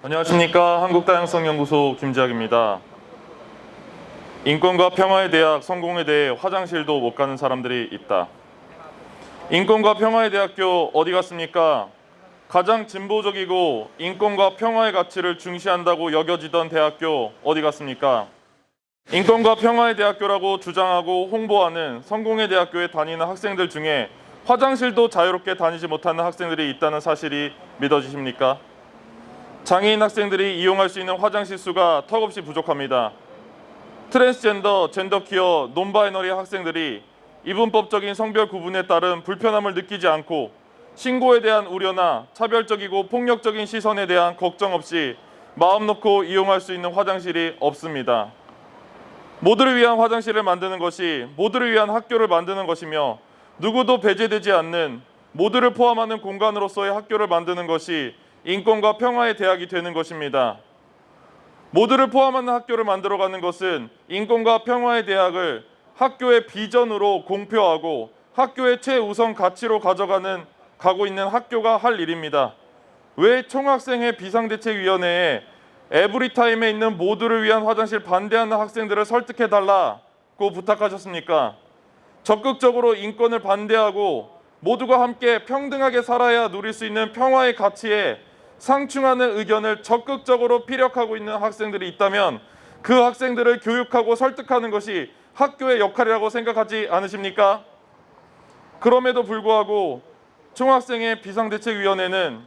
안녕하십니까. 한국다양성연구소 김지학입니다. 인권과 평화의 대학 성공에 대해 화장실도 못 가는 사람들이 있다. 인권과 평화의 대학교 어디 갔습니까? 가장 진보적이고 인권과 평화의 가치를 중시한다고 여겨지던 대학교 어디 갔습니까? 인권과 평화의 대학교라고 주장하고 홍보하는 성공의 대학교에 다니는 학생들 중에 화장실도 자유롭게 다니지 못하는 학생들이 있다는 사실이 믿어지십니까? 장애인 학생들이 이용할 수 있는 화장실 수가 턱없이 부족합니다. 트랜스젠더, 젠더퀴어, 논바이너리 학생들이 이분법적인 성별 구분에 따른 불편함을 느끼지 않고 신고에 대한 우려나 차별적이고 폭력적인 시선에 대한 걱정 없이 마음 놓고 이용할 수 있는 화장실이 없습니다. 모두를 위한 화장실을 만드는 것이 모두를 위한 학교를 만드는 것이며 누구도 배제되지 않는 모두를 포함하는 공간으로서의 학교를 만드는 것이 인권과 평화의 대학이 되는 것입니다. 모두를 포함하는 학교를 만들어가는 것은 인권과 평화의 대학을 학교의 비전으로 공표하고 학교의 최우선 가치로 가고 있는 학교가 할 일입니다. 왜 총학생회 비상대책위원회에 에브리타임에 있는 모두를 위한 화장실 반대하는 학생들을 설득해달라고 부탁하셨습니까? 적극적으로 인권을 반대하고 모두가 함께 평등하게 살아야 누릴 수 있는 평화의 가치에 상충하는 의견을 적극적으로 피력하고 있는 학생들이 있다면 그 학생들을 교육하고 설득하는 것이 학교의 역할이라고 생각하지 않으십니까? 그럼에도 불구하고 총학생회 비상대책위원회는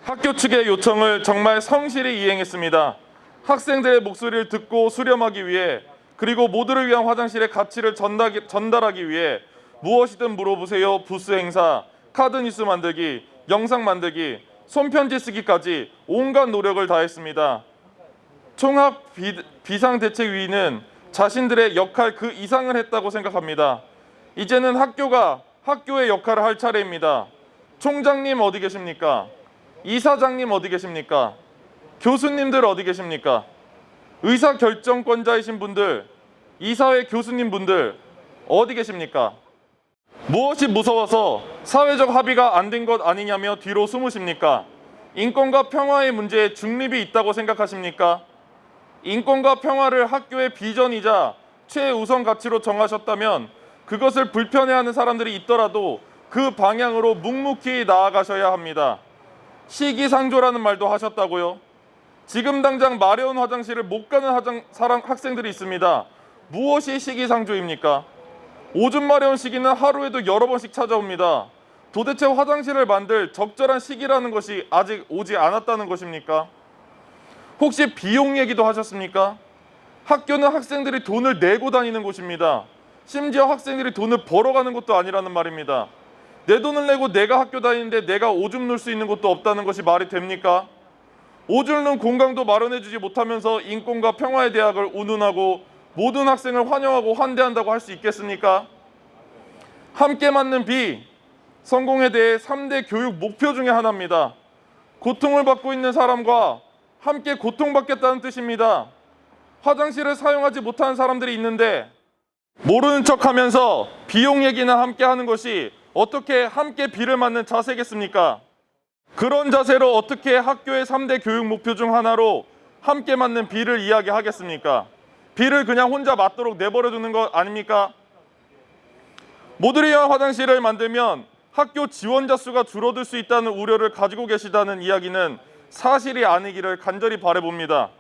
학교 측의 요청을 정말 성실히 이행했습니다. 학생들의 목소리를 듣고 수렴하기 위해 그리고 모두를 위한 화장실의 가치를 전달하기 위해 무엇이든 물어보세요 부스 행사, 카드 뉴스 만들기, 영상 만들기, 손편지 쓰기까지 온갖 노력을 다했습니다. 총학 비상대책위는 자신들의 역할 그 이상을 했다고 생각합니다. 이제는 학교가 학교의 역할을 할 차례입니다. 총장님 어디 계십니까? 이사장님 어디 계십니까? 교수님들 어디 계십니까? 의사결정권자이신 분들, 이사회 교수님분들 어디 계십니까? 무엇이 무서워서 사회적 합의가 안 된 것 아니냐며 뒤로 숨으십니까? 인권과 평화의 문제에 중립이 있다고 생각하십니까? 인권과 평화를 학교의 비전이자 최우선 가치로 정하셨다면 그것을 불편해하는 사람들이 있더라도 그 방향으로 묵묵히 나아가셔야 합니다. 시기상조라는 말도 하셨다고요? 지금 당장 마려운 화장실을 못 가는 학생들이 있습니다. 무엇이 시기상조입니까? 오줌 마려운 시기는 하루에도 여러 번씩 찾아옵니다. 도대체 화장실을 만들 적절한 시기라는 것이 아직 오지 않았다는 것입니까? 혹시 비용 얘기도 하셨습니까? 학교는 학생들이 돈을 내고 다니는 곳입니다. 심지어 학생들이 돈을 벌어가는 것도 아니라는 말입니다. 내 돈을 내고 내가 학교 다니는데 내가 오줌 눌 수 있는 곳도 없다는 것이 말이 됩니까? 오줌 누는 공간도 마련해주지 못하면서 인권과 평화의 대학을 운운하고 모든 학생을 환영하고 환대한다고 할 수 있겠습니까? 함께 맞는 비, 성공에 대해 3대 교육 목표 중에 하나입니다. 고통을 받고 있는 사람과 함께 고통받겠다는 뜻입니다. 화장실을 사용하지 못하는 사람들이 있는데 모르는 척하면서 비용 얘기나 함께 하는 것이 어떻게 함께 비를 맞는 자세겠습니까? 그런 자세로 어떻게 학교의 3대 교육 목표 중 하나로 함께 맞는 비를 이야기하겠습니까? 비를 그냥 혼자 맞도록 내버려 두는 것 아닙니까? 모두를 위한 화장실을 만들면 학교 지원자 수가 줄어들 수 있다는 우려를 가지고 계시다는 이야기는 사실이 아니기를 간절히 바라봅니다.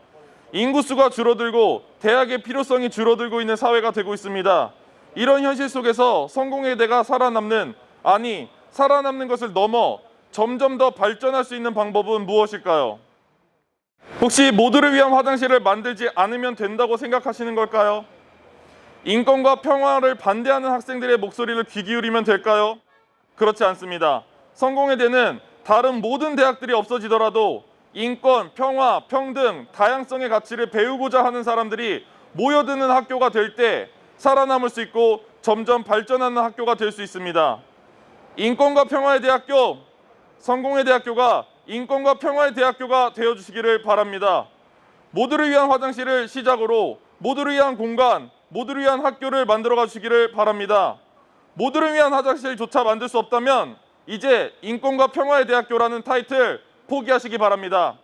인구수가 줄어들고 대학의 필요성이 줄어들고 있는 사회가 되고 있습니다. 이런 현실 속에서 성공의 대가 살아남는 것을 넘어 점점 더 발전할 수 있는 방법은 무엇일까요? 혹시 모두를 위한 화장실을 만들지 않으면 된다고 생각하시는 걸까요? 인권과 평화를 반대하는 학생들의 목소리를 귀 기울이면 될까요? 그렇지 않습니다. 성공의 대는 다른 모든 대학들이 없어지더라도 인권, 평화, 평등, 다양성의 가치를 배우고자 하는 사람들이 모여드는 학교가 될 때 살아남을 수 있고 점점 발전하는 학교가 될 수 있습니다. 인권과 평화의 대학교, 성공의 대학교가 인권과 평화의 대학교가 되어주시기를 바랍니다. 모두를 위한 화장실을 시작으로 모두를 위한 공간, 모두를 위한 학교를 만들어가 주시기를 바랍니다. 모두를 위한 화장실조차 만들 수 없다면 이제 인권과 평화의 대학교라는 타이틀 포기하시기 바랍니다.